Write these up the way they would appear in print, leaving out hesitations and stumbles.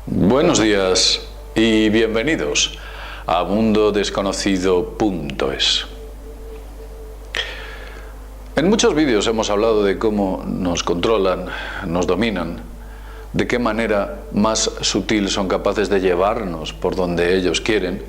Buenos días y bienvenidos a mundodesconocido.es. En muchos vídeos hemos hablado de cómo nos controlan, nos dominan, de qué manera más sutil son capaces de llevarnos por donde ellos quieren,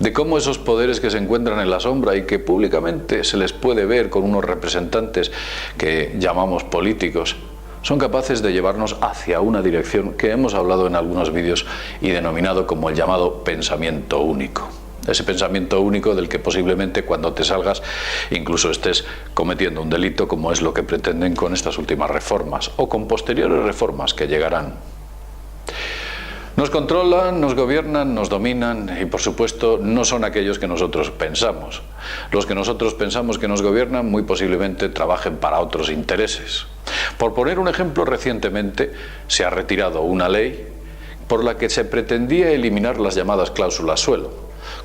de cómo esos poderes que se encuentran en la sombra y que públicamente se les puede ver con unos representantes que llamamos políticos, son capaces de llevarnos hacia una dirección que hemos hablado en algunos vídeos y denominado como el llamado pensamiento único. Ese pensamiento único del que posiblemente cuando te salgas incluso estés cometiendo un delito, como es lo que pretenden con estas últimas reformas o con posteriores reformas que llegarán. Nos controlan, nos gobiernan, nos dominan y por supuesto no son aquellos que nosotros pensamos. Los que nosotros pensamos que nos gobiernan muy posiblemente trabajen para otros intereses. Por poner un ejemplo, recientemente se ha retirado una ley por la que se pretendía eliminar las llamadas cláusulas suelo,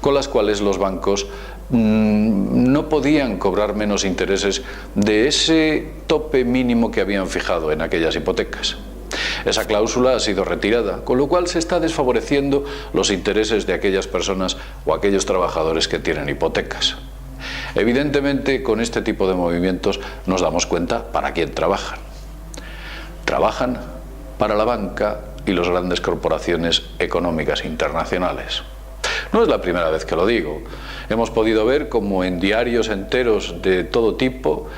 con las cuales los bancos no podían cobrar menos intereses de ese tope mínimo que habían fijado en aquellas hipotecas. Esa cláusula ha sido retirada, con lo cual se está desfavoreciendo los intereses de aquellas personas o aquellos trabajadores que tienen hipotecas. Evidentemente, con este tipo de movimientos nos damos cuenta para quién trabajan. Trabajan para la banca y las grandes corporaciones económicas internacionales. No es la primera vez que lo digo. Hemos podido ver cómo en diarios enteros de todo tipo,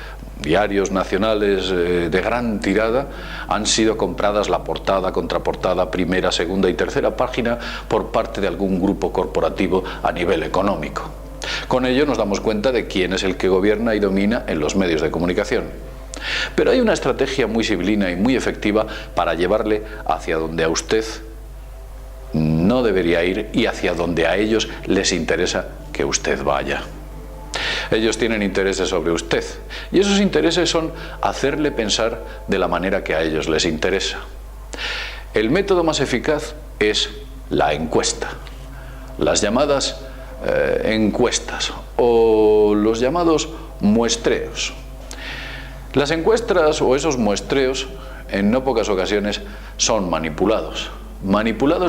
diarios nacionales de gran tirada, han sido compradas la portada, contraportada, primera, segunda y tercera página por parte de algún grupo corporativo a nivel económico. Con ello nos damos cuenta de quién es el que gobierna y domina en los medios de comunicación. Pero hay una estrategia muy civilina y muy efectiva para llevarle hacia donde a usted no debería ir y hacia donde a ellos les interesa que usted vaya. Ellos tienen intereses sobre usted y esos intereses son hacerle pensar de la manera que a ellos les interesa. El método más eficaz es la encuesta, las llamadas encuestas o los llamados muestreos. Las encuestas o esos muestreos en no pocas ocasiones son manipulados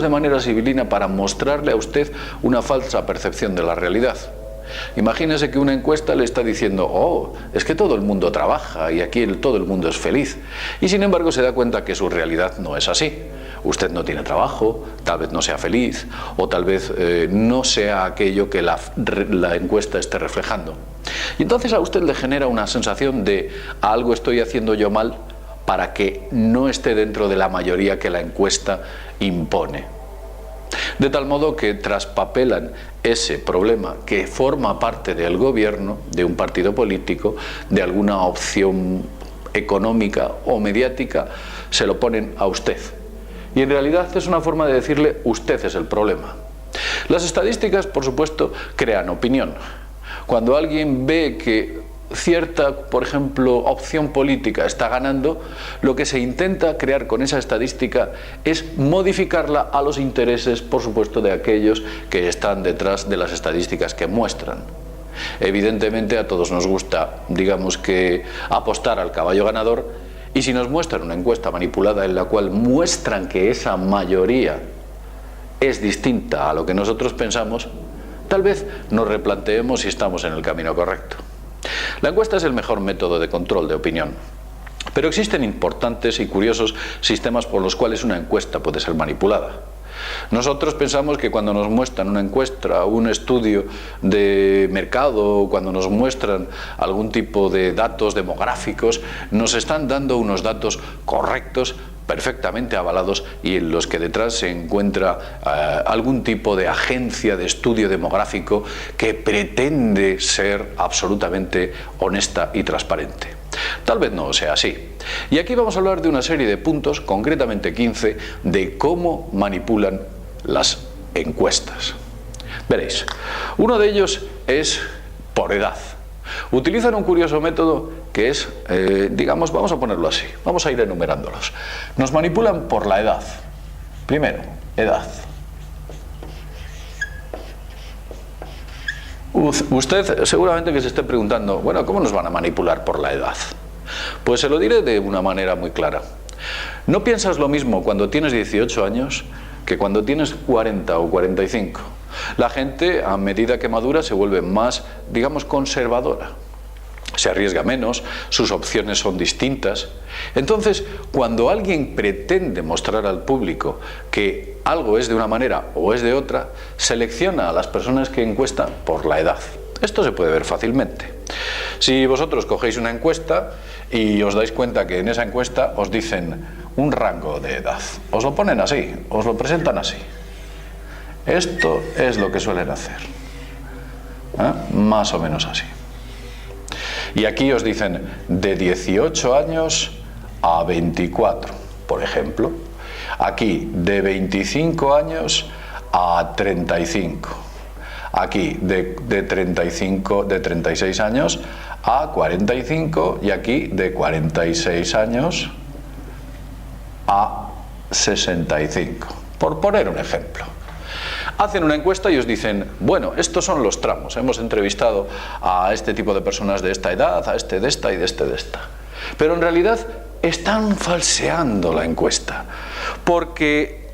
de manera civilina para mostrarle a usted una falsa percepción de la realidad. Imagínese que una encuesta le está diciendo, oh, es que todo el mundo trabaja y aquí todo el mundo es feliz. Y sin embargo se da cuenta que su realidad no es así. Usted no tiene trabajo, tal vez no sea feliz o tal vez no sea aquello que la encuesta esté reflejando. Y entonces a usted le genera una sensación de algo estoy haciendo yo mal para que no esté dentro de la mayoría que la encuesta impone. De tal modo que traspapelan ese problema que forma parte del gobierno, de un partido político, de alguna opción económica o mediática, se lo ponen a usted. Y en realidad es una forma de decirle, usted es el problema. Las estadísticas, por supuesto, crean opinión. Cuando alguien ve que cierta, por ejemplo, opción política está ganando, lo que se intenta crear con esa estadística es modificarla a los intereses, por supuesto, de aquellos que están detrás de las estadísticas que muestran. Evidentemente a todos nos gusta, digamos que, apostar al caballo ganador, y si nos muestran una encuesta manipulada en la cual muestran que esa mayoría es distinta a lo que nosotros pensamos, tal vez nos replanteemos si estamos en el camino correcto. La encuesta es el mejor método de control de opinión, pero existen importantes y curiosos sistemas por los cuales una encuesta puede ser manipulada. Nosotros pensamos que cuando nos muestran una encuesta, un estudio de mercado, cuando nos muestran algún tipo de datos demográficos, nos están dando unos datos correctos, perfectamente avalados y en los que detrás se encuentra algún tipo de agencia de estudio demográfico que pretende ser absolutamente honesta y transparente. Tal vez no sea así. Y aquí vamos a hablar de una serie de puntos, concretamente 15, de cómo manipulan las encuestas. Veréis, uno de ellos es por edad. Utilizan un curioso método que es, digamos, vamos a ponerlo así, vamos a ir enumerándolos. Nos manipulan por la edad. Primero, edad. Usted seguramente que se esté preguntando, bueno, ¿cómo nos van a manipular por la edad? Pues se lo diré de una manera muy clara. ¿No piensas lo mismo cuando tienes 18 años que cuando tienes 40 o 45. La gente, a medida que madura, se vuelve más, digamos, conservadora. Se arriesga menos, sus opciones son distintas. Entonces, cuando alguien pretende mostrar al público que algo es de una manera o es de otra, selecciona a las personas que encuestan por la edad. Esto se puede ver fácilmente. Si vosotros cogéis una encuesta y os dais cuenta que en esa encuesta os dicen un rango de edad, os lo ponen así, os lo presentan así. Esto es lo que suelen hacer, más o menos así. Y aquí os dicen de 18 años a 24, por ejemplo. Aquí de 25 años a 35. Aquí de 36 años a 45 y aquí de 46 años a 65, por poner un ejemplo. Hacen una encuesta y os dicen, bueno, estos son los tramos, hemos entrevistado a este tipo de personas de esta edad, a este de esta y de este de esta. Pero en realidad están falseando la encuesta, porque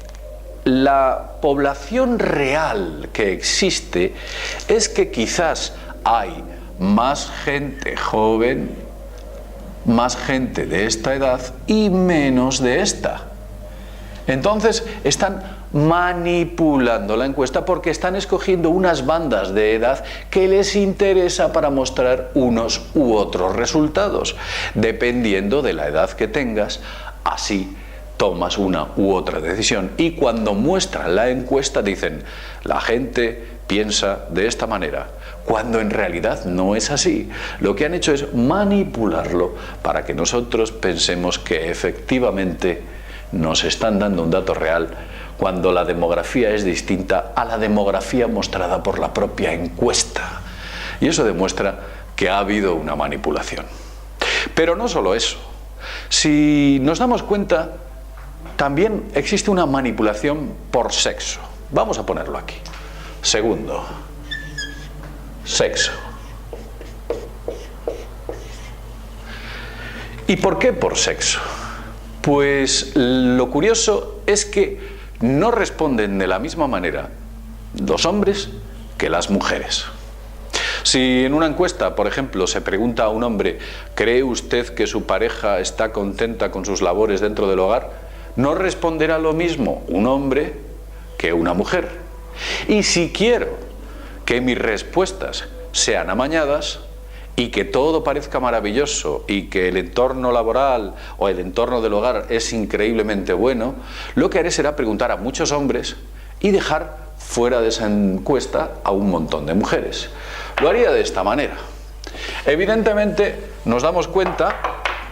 la población real que existe es que quizás hay más gente joven, más gente de esta edad y menos de esta. Entonces están manipulando la encuesta porque están escogiendo unas bandas de edad que les interesa para mostrar unos u otros resultados. Dependiendo de la edad que tengas, así tomas una u otra decisión. Y cuando muestran la encuesta dicen, la gente piensa de esta manera, cuando en realidad no es así. Lo que han hecho es manipularlo para que nosotros pensemos que efectivamente nos están dando un dato real, cuando la demografía es distinta a la demografía mostrada por la propia encuesta. Y eso demuestra que ha habido una manipulación. Pero no solo eso. Si nos damos cuenta, también existe una manipulación por sexo. Vamos a ponerlo aquí. Segundo, sexo. ¿Y por qué por sexo? Pues lo curioso es que no responden de la misma manera los hombres que las mujeres. Si en una encuesta, por ejemplo, se pregunta a un hombre, ¿cree usted que su pareja está contenta con sus labores dentro del hogar?, no responderá lo mismo un hombre que una mujer. Y si quiero que mis respuestas sean amañadas y que todo parezca maravilloso y que el entorno laboral o el entorno del hogar es increíblemente bueno, lo que haré será preguntar a muchos hombres y dejar fuera de esa encuesta a un montón de mujeres. Lo haría de esta manera. Evidentemente nos damos cuenta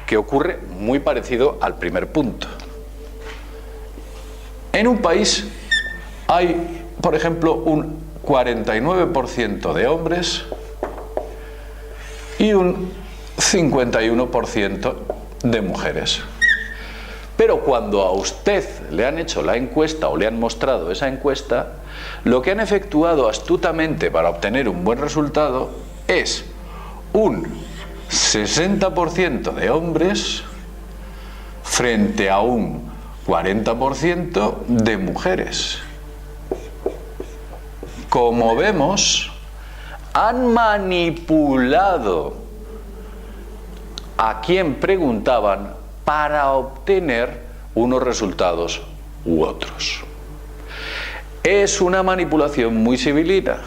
que ocurre muy parecido al primer punto. En un país hay, por ejemplo, un 49% de hombres y un 51% de mujeres. Pero cuando a usted le han hecho la encuesta o le han mostrado esa encuesta, lo que han efectuado astutamente para obtener un buen resultado es un 60% de hombres frente a un 40% de mujeres. Como vemos, han manipulado a quien preguntaban para obtener unos resultados u otros. Es una manipulación muy civilina.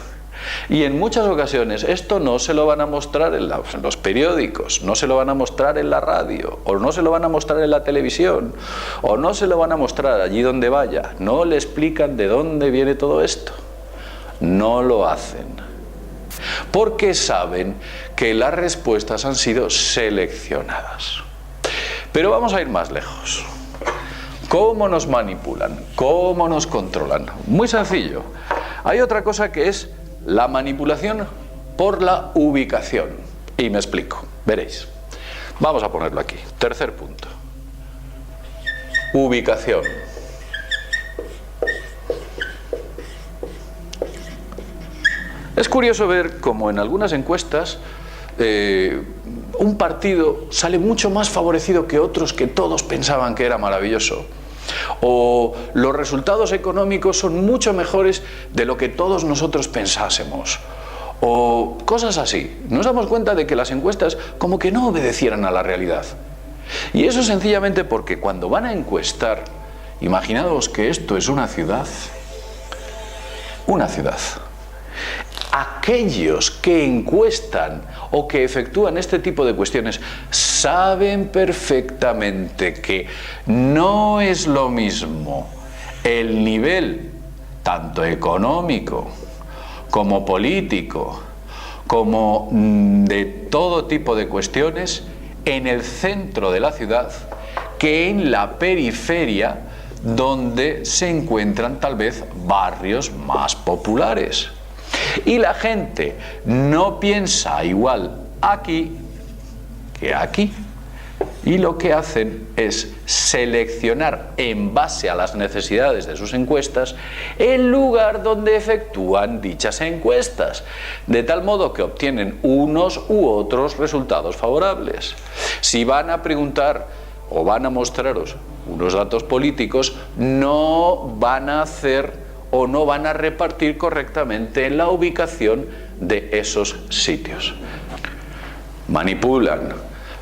Y en muchas ocasiones esto no se lo van a mostrar en los periódicos, no se lo van a mostrar en la radio, o no se lo van a mostrar en la televisión, o no se lo van a mostrar allí donde vaya. No le explican de dónde viene todo esto. No lo hacen. Porque saben que las respuestas han sido seleccionadas. Pero vamos a ir más lejos. ¿Cómo nos manipulan? ¿Cómo nos controlan? Muy sencillo. Hay otra cosa que es la manipulación por la ubicación. Y me explico, veréis. Vamos a ponerlo aquí. Tercer punto. Ubicación. Es curioso ver cómo en algunas encuestas un partido sale mucho más favorecido que otros que todos pensaban que era maravilloso. o los resultados económicos son mucho mejores de lo que todos nosotros pensásemos, o cosas así. Nos damos cuenta de que las encuestas como que no obedecieran a la realidad. Y eso sencillamente porque cuando van a encuestar, imaginaos que esto es una ciudad. Aquellos que encuestan o que efectúan este tipo de cuestiones saben perfectamente que no es lo mismo el nivel tanto económico como político, como de todo tipo de cuestiones en el centro de la ciudad que en la periferia, donde se encuentran tal vez barrios más populares. Y la gente no piensa igual aquí que aquí. Y lo que hacen es seleccionar en base a las necesidades de sus encuestas el lugar donde efectúan dichas encuestas, de tal modo que obtienen unos u otros resultados favorables. Si van a preguntar o van a mostraros unos datos políticos, no van a hacer o no van a repartir correctamente la ubicación de esos sitios. Manipulan,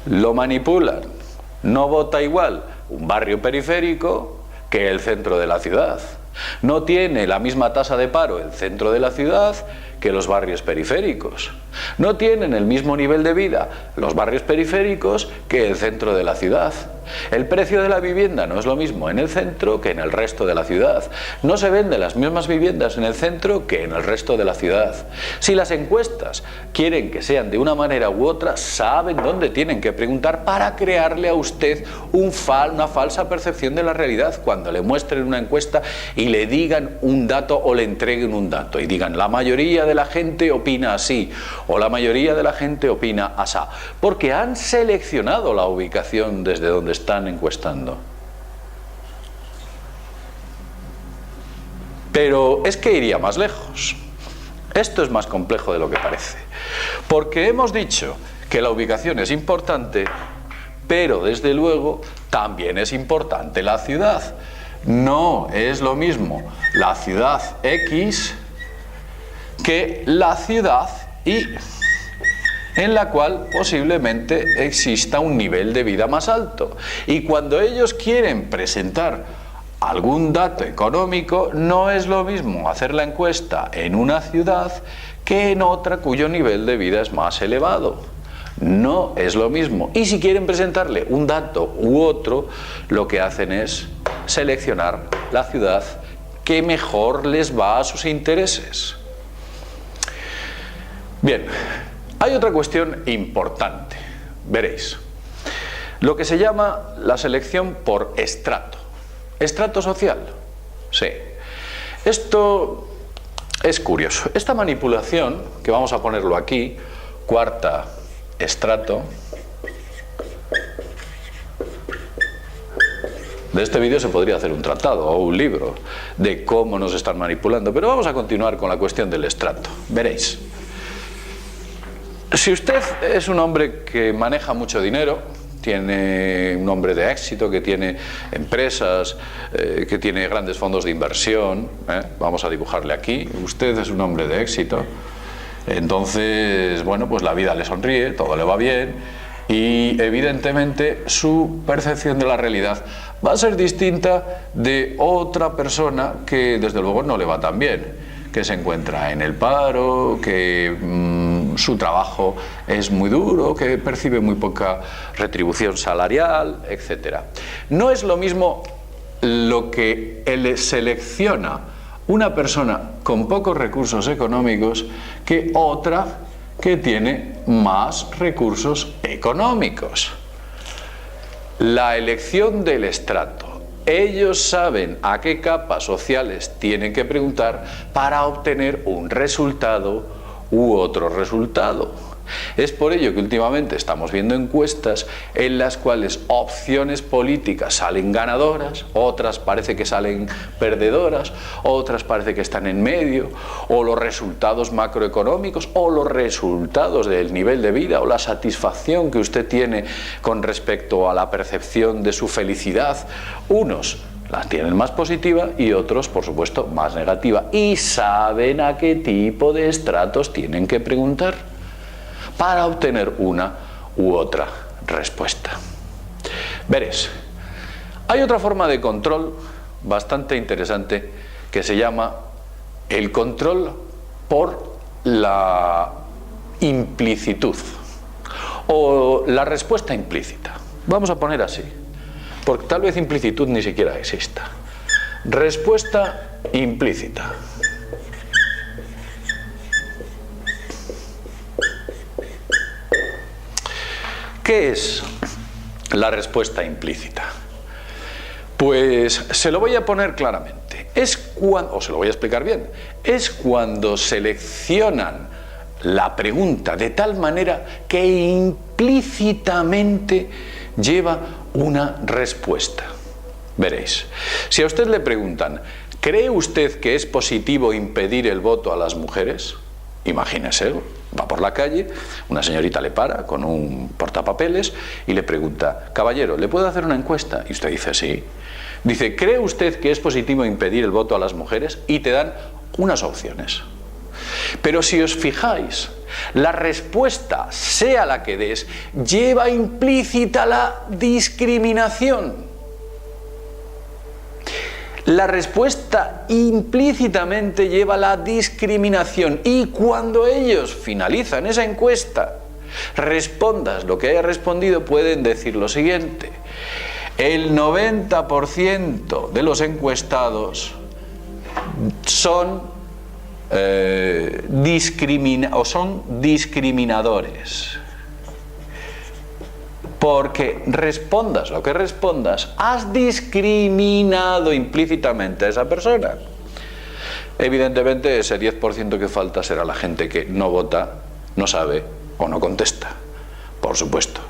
lo manipulan. No vota igual un barrio periférico que el centro de la ciudad. No tiene la misma tasa de paro el centro de la ciudad que los barrios periféricos. No tienen el mismo nivel de vida los barrios periféricos que el centro de la ciudad. El precio de la vivienda no es lo mismo en el centro que en el resto de la ciudad. No se venden las mismas viviendas en el centro que en el resto de la ciudad. Si las encuestas quieren que sean de una manera u otra, saben dónde tienen que preguntar para crearle a usted una falsa percepción de la realidad. Cuando le muestren una encuesta y le digan un dato o le entreguen un dato y digan la mayoría de la gente opina así o la mayoría de la gente opina asá, porque han seleccionado la ubicación desde donde están encuestando. Pero es que iría más lejos. Esto es más complejo de lo que parece, porque hemos dicho que la ubicación es importante, pero desde luego también es importante la ciudad. No es lo mismo la ciudad X que la ciudad Y, en la cual posiblemente exista un nivel de vida más alto. Y cuando ellos quieren presentar algún dato económico, no es lo mismo hacer la encuesta en una ciudad que en otra cuyo nivel de vida es más elevado. No es lo mismo. Y si quieren presentarle un dato u otro, lo que hacen es seleccionar la ciudad que mejor les va a sus intereses. Bien, hay otra cuestión importante, veréis, lo que se llama la selección por estrato. ¿Estrato social? Sí. Esto es curioso. Esta manipulación, que vamos a ponerlo aquí, cuarta estrato, de este vídeo se podría hacer un tratado o un libro de cómo nos están manipulando, pero vamos a continuar con la cuestión del estrato. Veréis. Si usted es un hombre que maneja mucho dinero, tiene un hombre de éxito, que tiene empresas, que tiene grandes fondos de inversión, vamos a dibujarle aquí, usted es un hombre de éxito, entonces, bueno, pues la vida le sonríe, todo le va bien y evidentemente su percepción de la realidad va a ser distinta de otra persona que desde luego no le va tan bien, que se encuentra en el paro, que su trabajo es muy duro, que percibe muy poca retribución salarial, etc. No es lo mismo lo que él selecciona una persona con pocos recursos económicos que otra que tiene más recursos económicos. La elección del estrato. Ellos saben a qué capas sociales tienen que preguntar para obtener un resultado u otro resultado. Es por ello que últimamente estamos viendo encuestas en las cuales opciones políticas salen ganadoras, otras parece que salen perdedoras, otras parece que están en medio, o los resultados macroeconómicos, o los resultados del nivel de vida, o la satisfacción que usted tiene con respecto a la percepción de su felicidad. Unos la tienen más positiva y otros, por supuesto, más negativa. Y saben a qué tipo de estratos tienen que preguntar para obtener una u otra respuesta. Veréis, hay otra forma de control bastante interesante que se llama el control por la implicitud o la respuesta implícita. Vamos a poner así, porque tal vez implicitud ni siquiera exista. Respuesta implícita. ¿Qué es la respuesta implícita? Pues se lo voy a poner claramente. O se lo voy a explicar bien. Es cuando seleccionan la pregunta de tal manera que implícitamente lleva una respuesta. Veréis, si a usted le preguntan, ¿cree usted que es positivo impedir el voto a las mujeres? Imagínese, va por la calle, una señorita le para con un portapapeles y le pregunta, caballero, ¿le puedo hacer una encuesta? Y usted dice, sí. Dice, ¿cree usted que es positivo impedir el voto a las mujeres? Y te dan unas opciones. Pero si os fijáis, la respuesta, sea la que des, lleva implícita la discriminación. La respuesta implícitamente lleva la discriminación y cuando ellos finalizan esa encuesta, respondas lo que haya respondido, pueden decir lo siguiente: el 90% de los encuestados son discriminadores. Porque respondas lo que respondas, has discriminado implícitamente a esa persona. Evidentemente ese 10% que falta será la gente que no vota, no sabe o no contesta, por supuesto.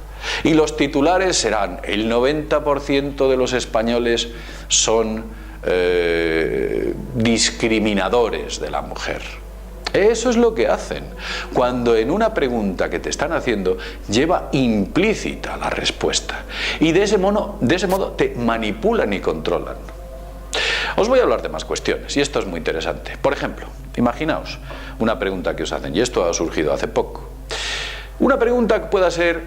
Y los titulares serán: el 90% de los españoles son discriminadores de la mujer. Eso es lo que hacen cuando en una pregunta que te están haciendo lleva implícita la respuesta y de ese modo te manipulan y controlan. Os voy a hablar de más cuestiones y esto es muy interesante. Por ejemplo, imaginaos una pregunta que os hacen, y esto ha surgido hace poco. Una pregunta que pueda ser: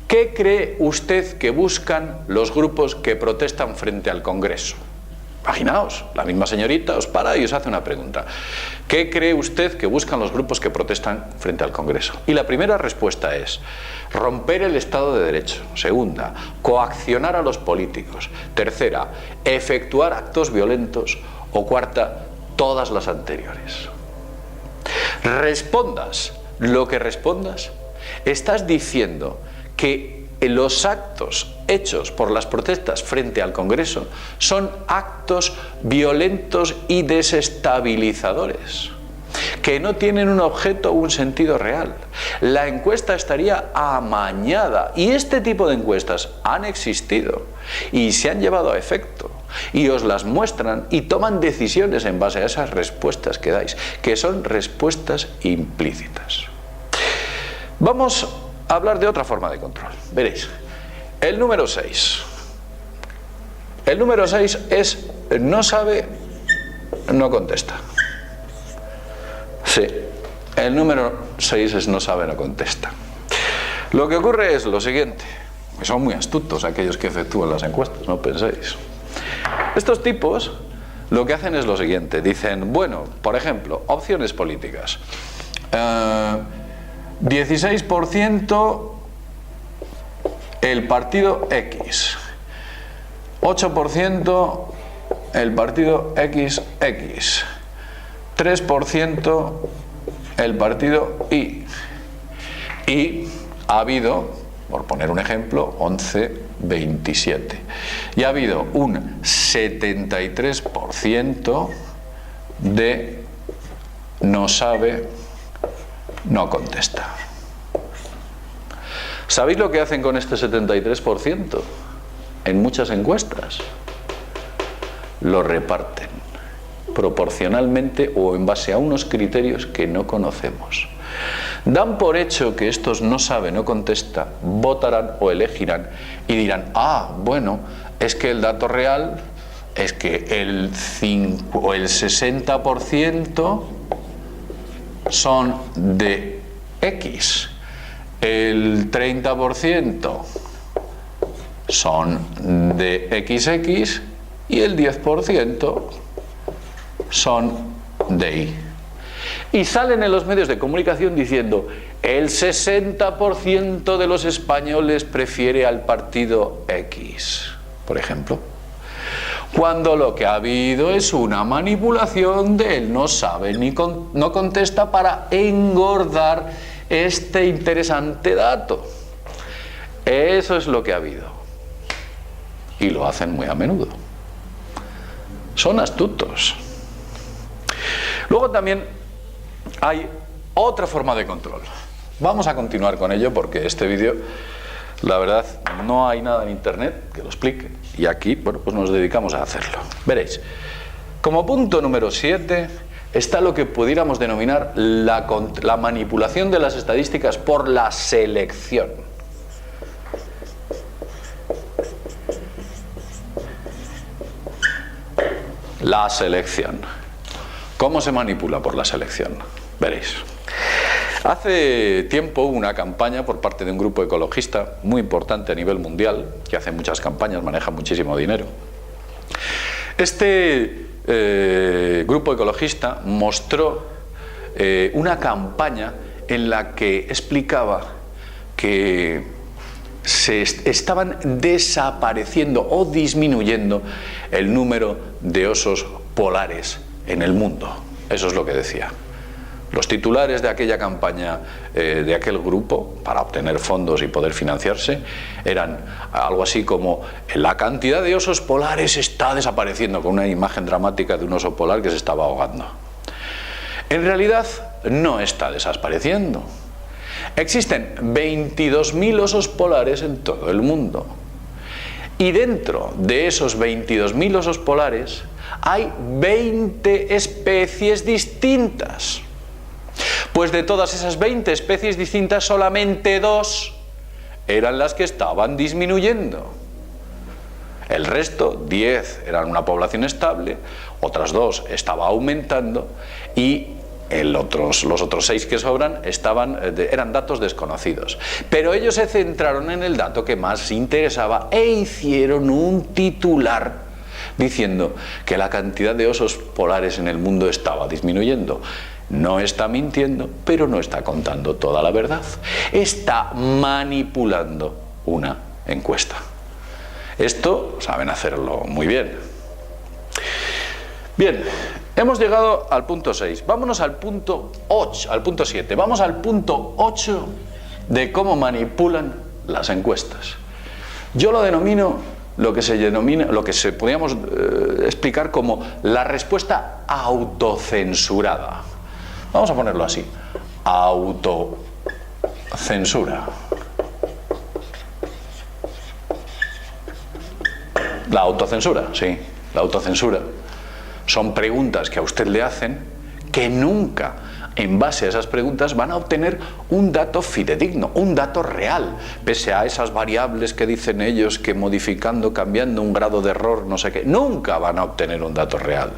¿qué cree usted que buscan los grupos que protestan frente al Congreso? Imaginaos, la misma señorita os para y os hace una pregunta. ¿Qué cree usted que buscan los grupos que protestan frente al Congreso? Y la primera respuesta es: romper el Estado de Derecho. Segunda, coaccionar a los políticos. Tercera, efectuar actos violentos. O cuarta, todas las anteriores. Respondas lo que respondas, estás diciendo que los actos hechos por las protestas frente al Congreso son actos violentos y desestabilizadores, que no tienen un objeto o un sentido real. La encuesta estaría amañada y este tipo de encuestas han existido y se han llevado a efecto y os las muestran y toman decisiones en base a esas respuestas que dais, que son respuestas implícitas. Vamos a hablar de otra forma de control. Veréis, el número 6. El número 6 es: no sabe, no contesta. Sí, el número 6 es: no sabe, no contesta. Lo que ocurre es lo siguiente, que son muy astutos aquellos que efectúan las encuestas, no penséis. Estos tipos lo que hacen es lo siguiente, dicen, bueno, por ejemplo, opciones políticas. 16% el partido X, 8% el partido XX, 3% el partido Y. Y ha habido, por poner un ejemplo, 11-27. Y ha habido un 73% de no sabe, no contesta. ¿Sabéis lo que hacen con este 73%? En muchas encuestas lo reparten proporcionalmente o en base a unos criterios que no conocemos. Dan por hecho que estos no sabe, no contesta, votarán o elegirán y dirán: ah, bueno, es que el dato real es que el 60% son de X, el 30% son de XX y el 10% son de Y. Y salen en los medios de comunicación diciendo: el 60% de los españoles prefiere al partido X, por ejemplo. Cuando lo que ha habido es una manipulación de él no sabe ni no contesta para engordar este interesante dato. Eso es lo que ha habido. Y lo hacen muy a menudo. Son astutos. Luego también hay otra forma de control. Vamos a continuar con ello porque este vídeo, la verdad, no hay nada en internet que lo explique. Y aquí, bueno, pues nos dedicamos a hacerlo. Veréis, como punto número 7 está lo que pudiéramos denominar la manipulación de las estadísticas por la selección. La selección. ¿Cómo se manipula por la selección? Veréis. Hace tiempo hubo una campaña por parte de un grupo ecologista muy importante a nivel mundial, que hace muchas campañas, maneja muchísimo dinero. Este grupo ecologista mostró una campaña en la que explicaba que se estaban desapareciendo o disminuyendo el número de osos polares en el mundo. Eso es lo que decía. Los titulares de aquella campaña, de aquel grupo, para obtener fondos y poder financiarse, eran algo así como: la cantidad de osos polares está desapareciendo, con una imagen dramática de un oso polar que se estaba ahogando. En realidad no está desapareciendo. Existen 22.000 osos polares en todo el mundo. Y dentro de esos 22.000 osos polares hay 20 especies distintas. Pues de todas esas 20 especies distintas, solamente 2 eran las que estaban disminuyendo. El resto, 10, eran una población estable, otras 2 estaba aumentando y los otros 6 que sobran eran datos desconocidos. Pero ellos se centraron en el dato que más interesaba e hicieron un titular diciendo que la cantidad de osos polares en el mundo estaba disminuyendo. No está mintiendo, pero no está contando toda la verdad. Está manipulando una encuesta. Esto saben hacerlo muy bien. Bien, hemos llegado al punto 6. Vámonos al punto 8, al punto 7. Vamos al punto 8 de cómo manipulan las encuestas. Yo lo denomino lo que podríamos explicar como la respuesta autocensurada. Vamos a ponerlo así: autocensura. La autocensura, sí, la autocensura. Son preguntas que a usted le hacen que nunca, en base a esas preguntas, van a obtener un dato fidedigno, un dato real, pese a esas variables que dicen ellos que modificando, cambiando un grado de error, no sé qué, nunca van a obtener un dato real.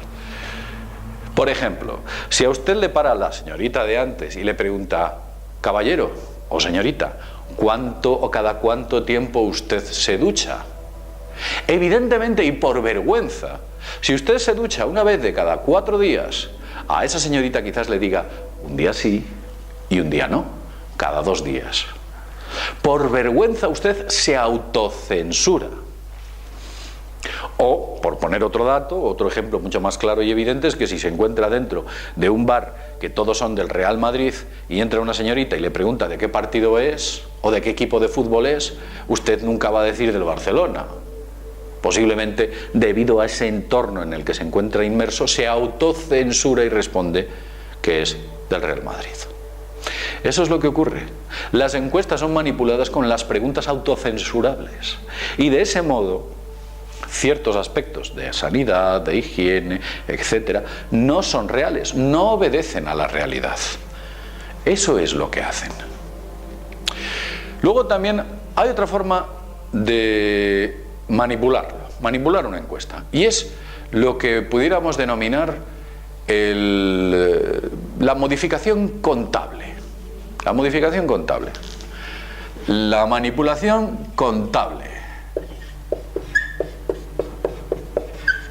Por ejemplo, si a usted le para la señorita de antes y le pregunta: caballero o señorita, ¿cuánto o cada cuánto tiempo usted se ducha? Evidentemente y por vergüenza, si usted se ducha una vez de cada 4 días, a esa señorita quizás le diga: un día sí y un día no, cada 2 días. Por vergüenza usted se autocensura. O, por poner otro dato, otro ejemplo mucho más claro y evidente, es que si se encuentra dentro de un bar que todos son del Real Madrid y entra una señorita y le pregunta de qué partido es o de qué equipo de fútbol es, usted nunca va a decir del Barcelona. Posiblemente, debido a ese entorno en el que se encuentra inmerso, se autocensura y responde que es del Real Madrid. Eso es lo que ocurre. Las encuestas son manipuladas con las preguntas autocensurables y de ese modo ciertos aspectos de sanidad, de higiene, etcétera, no son reales, no obedecen a la realidad. Eso es lo que hacen. Luego también hay otra forma de manipular una encuesta, y es lo que pudiéramos denominar la modificación contable. La modificación contable. La manipulación contable.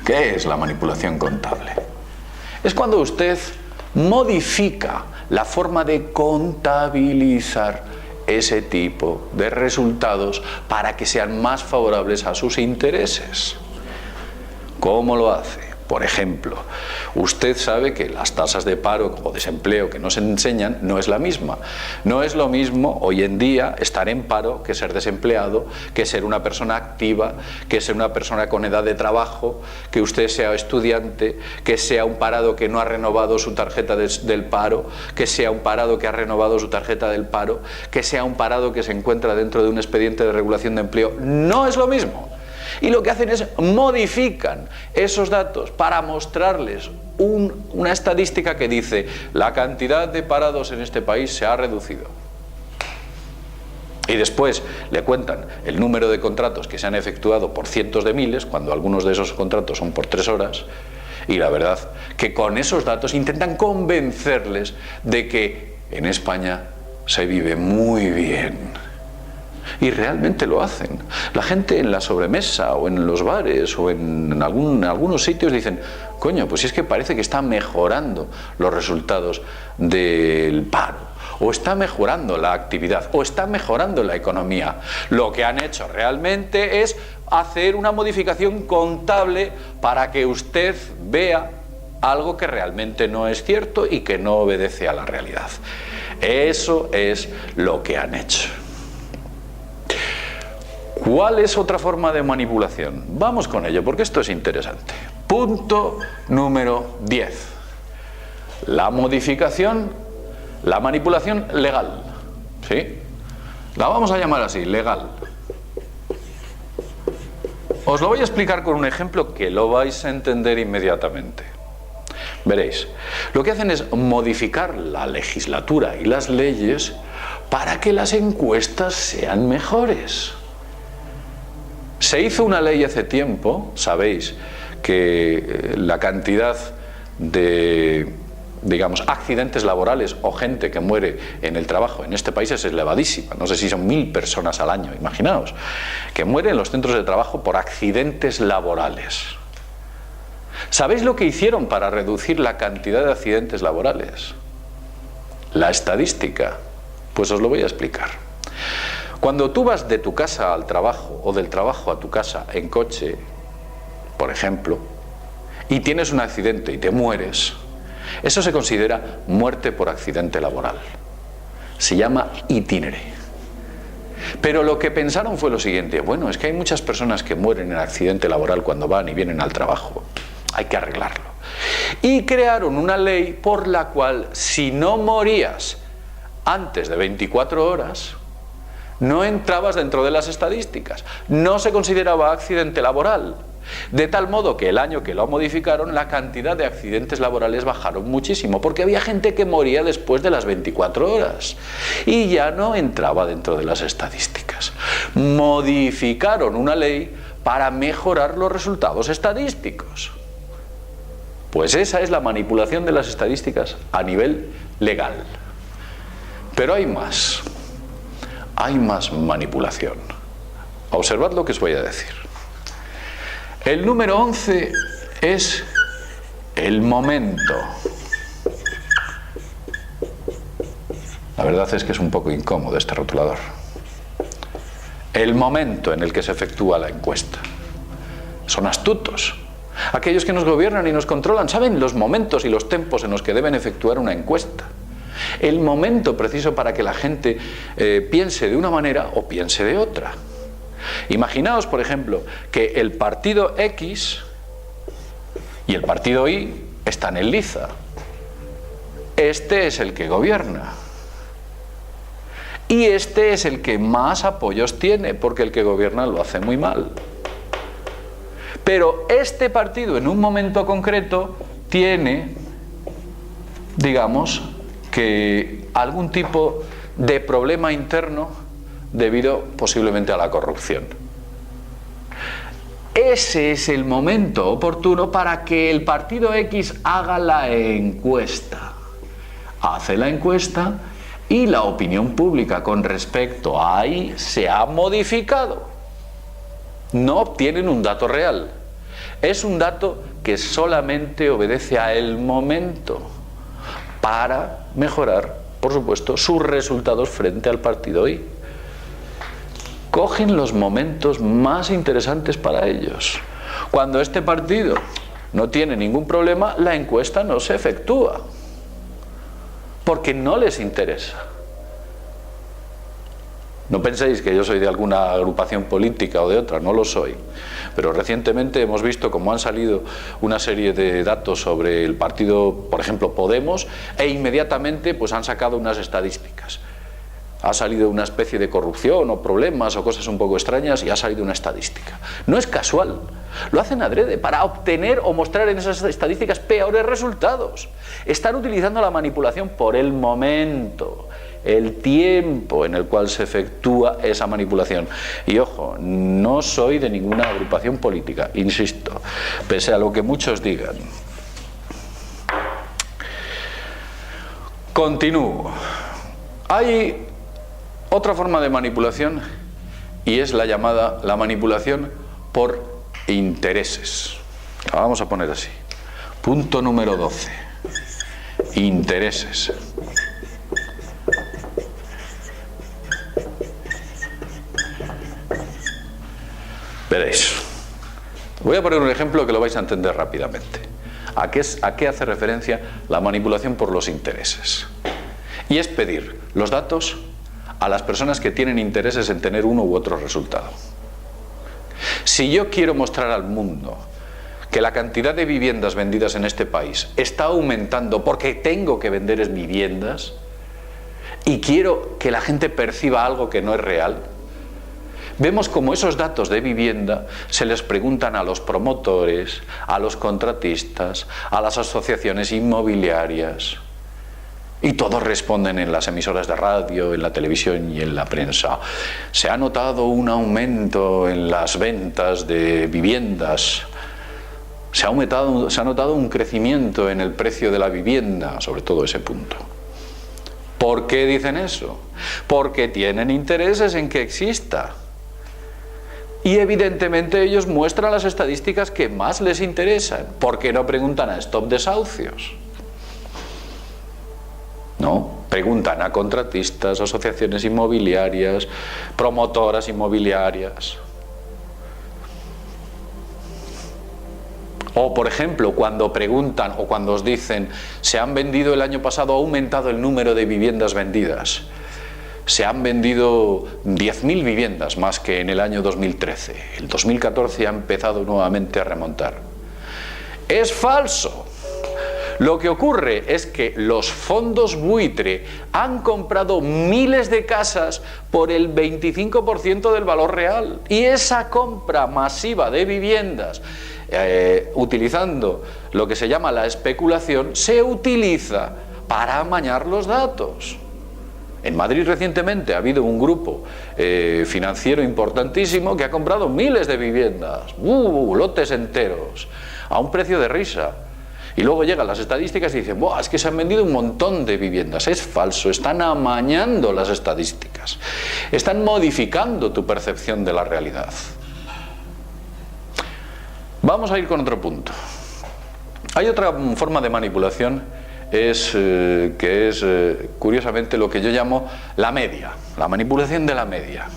¿Qué es la manipulación contable? Es cuando usted modifica la forma de contabilizar ese tipo de resultados para que sean más favorables a sus intereses. ¿Cómo lo hace? Por ejemplo, usted sabe que las tasas de paro o desempleo que nos enseñan no es la misma. No es lo mismo hoy en día estar en paro que ser desempleado, que ser una persona activa, que ser una persona con edad de trabajo, que usted sea estudiante, que sea un parado que no ha renovado su tarjeta del paro, que sea un parado que ha renovado su tarjeta del paro, que sea un parado que se encuentra dentro de un expediente de regulación de empleo. No es lo mismo. Y lo que hacen es modifican esos datos para mostrarles una estadística que dice: la cantidad de parados en este país se ha reducido. Y después le cuentan el número de contratos que se han efectuado por cientos de miles, cuando algunos de esos contratos son por 3 horas. Y la verdad que con esos datos intentan convencerles de que en España se vive muy bien. Y realmente lo hacen. La gente en la sobremesa o en los bares o en algunos sitios dicen: coño, pues si es que parece que está mejorando los resultados del paro, o está mejorando la actividad, o está mejorando la economía. Lo que han hecho realmente es hacer una modificación contable para que usted vea algo que realmente no es cierto y que no obedece a la realidad. Eso es lo que han hecho. ¿Cuál es otra forma de manipulación? Vamos con ello, porque esto es interesante. Punto número 10. La manipulación legal. ¿Sí? La vamos a llamar así, legal. Os lo voy a explicar con un ejemplo que lo vais a entender inmediatamente. Veréis, lo que hacen es modificar la legislatura y las leyes para que las encuestas sean mejores. Se hizo una ley hace tiempo, sabéis, que la cantidad de, digamos, accidentes laborales o gente que muere en el trabajo en este país es elevadísima. No sé si son 1000 personas al año, imaginaos, que mueren en los centros de trabajo por accidentes laborales. ¿Sabéis lo que hicieron para reducir la cantidad de accidentes laborales? La estadística. Pues os lo voy a explicar. Cuando tú vas de tu casa al trabajo o del trabajo a tu casa en coche, por ejemplo, y tienes un accidente y te mueres, eso se considera muerte por accidente laboral. Se llama itinere. Pero lo que pensaron fue lo siguiente: bueno, es que hay muchas personas que mueren en accidente laboral cuando van y vienen al trabajo. Hay que arreglarlo. Y crearon una ley por la cual, si no morías antes de 24 horas, no entrabas dentro de las estadísticas, no se consideraba accidente laboral. De tal modo que el año que lo modificaron, la cantidad de accidentes laborales bajaron muchísimo, porque había gente que moría después de las 24 horas y ya no entraba dentro de las estadísticas. Modificaron una ley para mejorar los resultados estadísticos. Pues esa es la manipulación de las estadísticas a nivel legal. Pero hay más. Hay más manipulación. Observad lo que os voy a decir. El número 11 es el momento. La verdad es que es un poco incómodo este rotulador. El momento en el que se efectúa la encuesta. Son astutos. Aquellos que nos gobiernan y nos controlan saben los momentos y los tiempos en los que deben efectuar una encuesta. El momento preciso para que la gente piense de una manera o piense de otra. Imaginaos, por ejemplo, que el partido X y el partido Y están en liza. Este es el que gobierna. Y este es el que más apoyos tiene, porque el que gobierna lo hace muy mal. Pero este partido en un momento concreto tiene, digamos, que algún tipo de problema interno debido posiblemente a la corrupción. ese es el momento oportuno para que el partido X haga la encuesta. Hace la encuesta y la opinión pública con respecto a ahí se ha modificado. No obtienen un dato real. Es un dato que solamente obedece a el momento para mejorar, por supuesto, sus resultados frente al partido Y. Cogen los momentos más interesantes para ellos. Cuando este partido no tiene ningún problema, la encuesta no se efectúa, porque no les interesa. No penséis que yo soy de alguna agrupación política o de otra, no lo soy. Pero recientemente hemos visto cómo han salido una serie de datos sobre el partido, por ejemplo, Podemos, e inmediatamente pues han sacado unas estadísticas. Ha salido una especie de corrupción o problemas o cosas un poco extrañas y ha salido una estadística. No es casual, lo hacen adrede para obtener o mostrar en esas estadísticas peores resultados. Están utilizando la manipulación por el momento, el tiempo en el cual se efectúa esa manipulación. Y ojo, no soy de ninguna agrupación política, insisto, pese a lo que muchos digan. Continúo. Hay otra forma de manipulación y es la llamada la manipulación por intereses. La vamos a poner así. Punto número 12. Intereses. Veréis. Voy a poner un ejemplo que lo vais a entender rápidamente. ¿A qué hace referencia la manipulación por los intereses? Y es pedir los datos a las personas que tienen intereses en tener uno u otro resultado. Si yo quiero mostrar al mundo que la cantidad de viviendas vendidas en este país está aumentando porque tengo que vender viviendas y quiero que la gente perciba algo que no es real, vemos como esos datos de vivienda se les preguntan a los promotores, a los contratistas, a las asociaciones inmobiliarias. Y todos responden en las emisoras de radio, en la televisión y en la prensa. Se ha notado un aumento en las ventas de viviendas. Se ha notado un crecimiento en el precio de la vivienda, sobre todo ese punto. ¿Por qué dicen eso? Porque tienen intereses en que exista. Y evidentemente ellos muestran las estadísticas que más les interesan. ¿Por qué no preguntan a Stop Desahucios? No, preguntan a contratistas, asociaciones inmobiliarias, promotoras inmobiliarias. O, por ejemplo, cuando preguntan o cuando os dicen se han vendido el año pasado, ha aumentado el número de viviendas vendidas. Se han vendido 10.000 viviendas más que en el año 2013. El 2014 ha empezado nuevamente a remontar. Es falso. Lo que ocurre es que los fondos buitre han comprado miles de casas por el 25% del valor real. Y esa compra masiva de viviendas, utilizando lo que se llama la especulación, se utiliza para amañar los datos. En Madrid recientemente ha habido un grupo financiero importantísimo que ha comprado miles de viviendas, lotes enteros, a un precio de risa. Y luego llegan las estadísticas y dicen, ¡buah! Es que se han vendido un montón de viviendas. Es falso, están amañando las estadísticas. Están modificando tu percepción de la realidad. Vamos a ir con otro punto. Hay otra forma de manipulación, que es curiosamente lo que yo llamo la media, la manipulación de la media.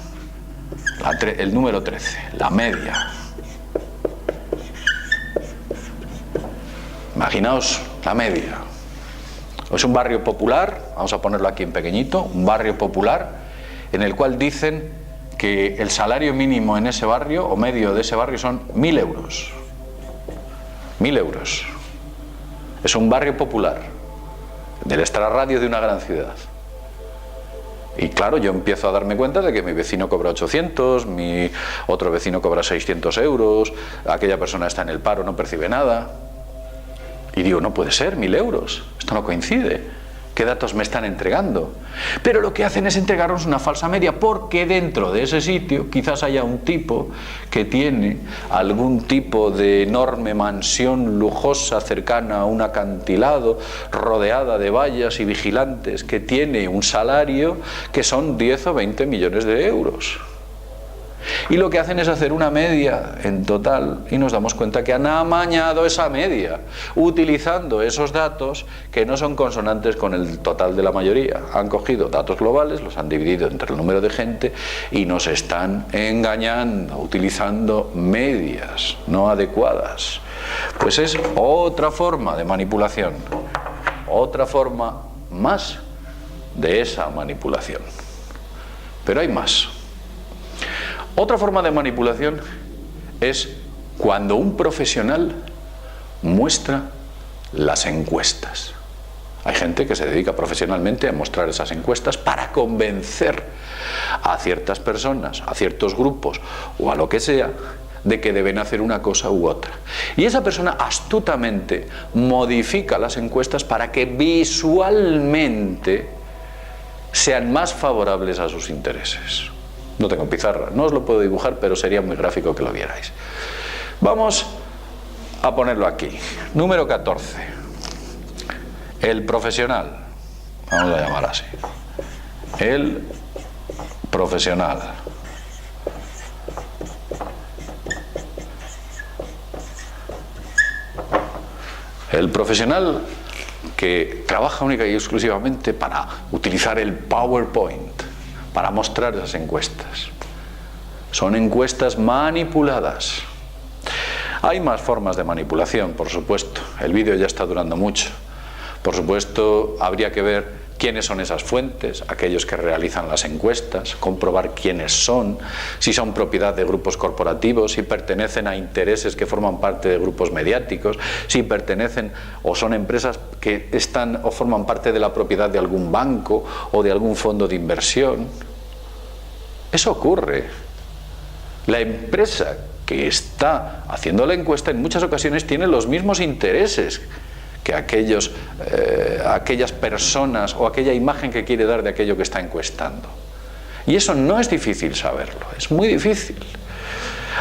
El número 13, la media. Imaginaos la media. Es un barrio popular, vamos a ponerlo aquí en pequeñito, un barrio popular en el cual dicen que el salario mínimo en ese barrio o medio de ese barrio son 1.000 euros. 1.000 euros. Es un barrio popular del extrarradio de una gran ciudad. Y claro, yo empiezo a darme cuenta de que mi vecino cobra 800, mi otro vecino cobra 600 euros, aquella persona está en el paro, no percibe nada. Y digo, no puede ser, 1.000 euros, esto no coincide. ¿Qué datos me están entregando? Pero lo que hacen es entregarnos una falsa media, porque dentro de ese sitio quizás haya un tipo que tiene algún tipo de enorme mansión lujosa cercana a un acantilado, rodeada de vallas y vigilantes, que tiene un salario que son 10 o 20 millones de euros. Y lo que hacen es hacer una media en total y nos damos cuenta que han amañado esa media utilizando esos datos que no son consonantes con el total de la mayoría. Han cogido datos globales, los han dividido entre el número de gente y nos están engañando utilizando medias no adecuadas. Pues es otra forma de manipulación, otra forma más de esa manipulación. Pero hay más. Otra forma de manipulación es cuando un profesional muestra las encuestas. Hay gente que se dedica profesionalmente a mostrar esas encuestas para convencer a ciertas personas, a ciertos grupos o a lo que sea, de que deben hacer una cosa u otra. Y esa persona astutamente modifica las encuestas para que visualmente sean más favorables a sus intereses. No tengo pizarra, no os lo puedo dibujar, pero sería muy gráfico que lo vierais. Vamos a ponerlo aquí. Número 14. El profesional. Vamos a llamar así. El profesional. El profesional que trabaja única y exclusivamente para utilizar el PowerPoint, para mostrar esas encuestas. Son encuestas manipuladas. Hay más formas de manipulación, por supuesto. El vídeo ya está durando mucho. Por supuesto, habría que ver quiénes son esas fuentes, aquellos que realizan las encuestas, comprobar quiénes son, si son propiedad de grupos corporativos, si pertenecen a intereses que forman parte de grupos mediáticos, si pertenecen o son empresas que están o forman parte de la propiedad de algún banco o de algún fondo de inversión. Eso ocurre. La empresa que está haciendo la encuesta en muchas ocasiones tiene los mismos intereses que aquellas personas o aquella imagen que quiere dar de aquello que está encuestando. Y eso no es difícil saberlo, es muy difícil.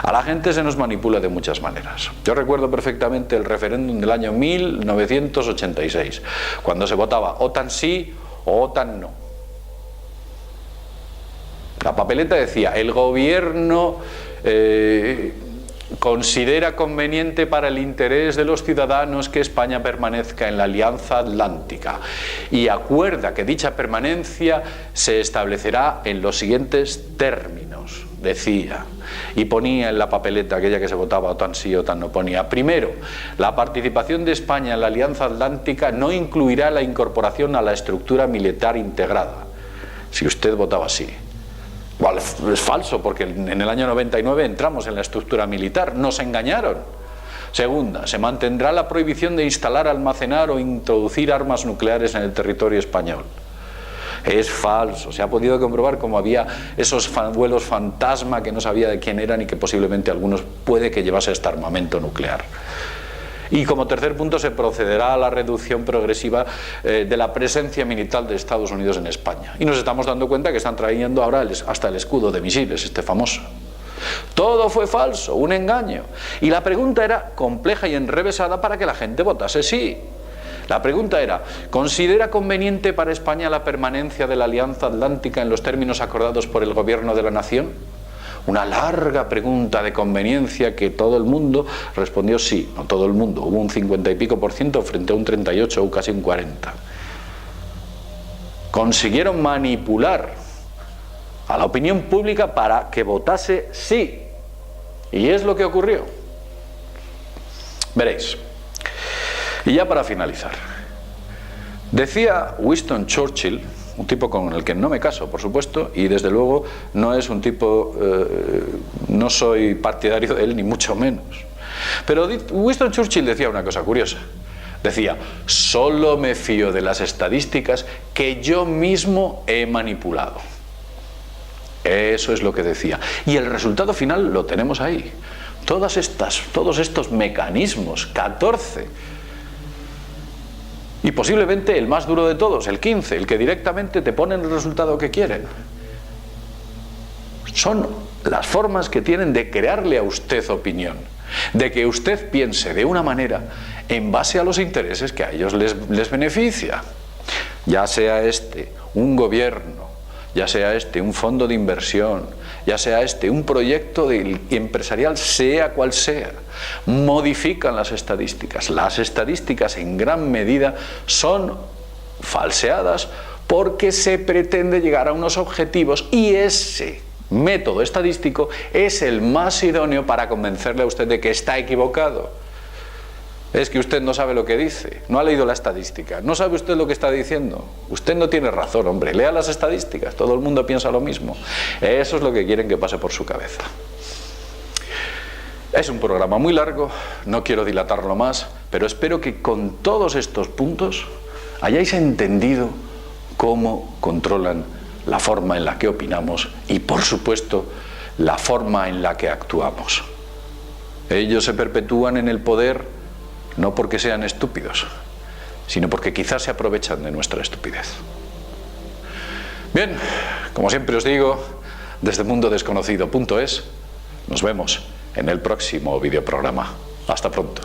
A la gente se nos manipula de muchas maneras. Yo recuerdo perfectamente el referéndum del año 1986, cuando se votaba OTAN sí o OTAN no. La papeleta decía: el gobierno considera conveniente para el interés de los ciudadanos que España permanezca en la Alianza Atlántica y acuerda que dicha permanencia se establecerá en los siguientes términos, decía. Y ponía en la papeleta, aquella que se votaba OTAN sí o OTAN no, ponía: primero, la participación de España en la Alianza Atlántica no incluirá la incorporación a la estructura militar integrada. Si usted votaba sí. Bueno, es falso, porque en el año 99 entramos en la estructura militar, nos engañaron. Segunda, se mantendrá la prohibición de instalar, almacenar o introducir armas nucleares en el territorio español. Es falso, se ha podido comprobar cómo había esos vuelos fantasma que no sabía de quién eran y que posiblemente algunos puede que llevase este armamento nuclear. Y como tercer punto, se procederá a la reducción progresiva de la presencia militar de Estados Unidos en España. Y nos estamos dando cuenta que están trayendo ahora hasta el escudo de misiles, este famoso. Todo fue falso, un engaño. Y la pregunta era compleja y enrevesada para que la gente votase sí. La pregunta era: ¿considera conveniente para España la permanencia de la Alianza Atlántica en los términos acordados por el Gobierno de la Nación? Una larga pregunta de conveniencia que todo el mundo respondió sí. No todo el mundo, hubo un 50 y pico % frente a un 38 o casi un 40. Consiguieron manipular a la opinión pública para que votase sí. Y es lo que ocurrió. Veréis. Y ya para finalizar, decía Winston Churchill, un tipo con el que no me caso, por supuesto, y desde luego no es un tipo, no soy partidario de él, ni mucho menos. Pero Winston Churchill decía una cosa curiosa. Decía: solo me fío de las estadísticas que yo mismo he manipulado. Eso es lo que decía. Y el resultado final lo tenemos ahí. Todos estos mecanismos, 14, Y posiblemente el más duro de todos, el 15, el que directamente te ponen el resultado que quieren. Son las formas que tienen de crearle a usted opinión, de que usted piense de una manera en base a los intereses que a ellos les beneficia. Ya sea este un gobierno, ya sea este un fondo de inversión, ya sea este un proyecto empresarial, sea cual sea, modifican las estadísticas. Las estadísticas en gran medida son falseadas porque se pretende llegar a unos objetivos y ese método estadístico es el más idóneo para convencerle a usted de que está equivocado. Es que usted no sabe lo que dice, no ha leído la estadística, no sabe usted lo que está diciendo. Usted no tiene razón, hombre, lea las estadísticas, todo el mundo piensa lo mismo. Eso es lo que quieren que pase por su cabeza. Es un programa muy largo, no quiero dilatarlo más, pero espero que con todos estos puntos hayáis entendido cómo controlan la forma en la que opinamos y, por supuesto, la forma en la que actuamos. Ellos se perpetúan en el poder no porque sean estúpidos, sino porque quizás se aprovechan de nuestra estupidez. Bien, como siempre os digo, desde mundodesconocido.es, nos vemos en el próximo videoprograma. Hasta pronto.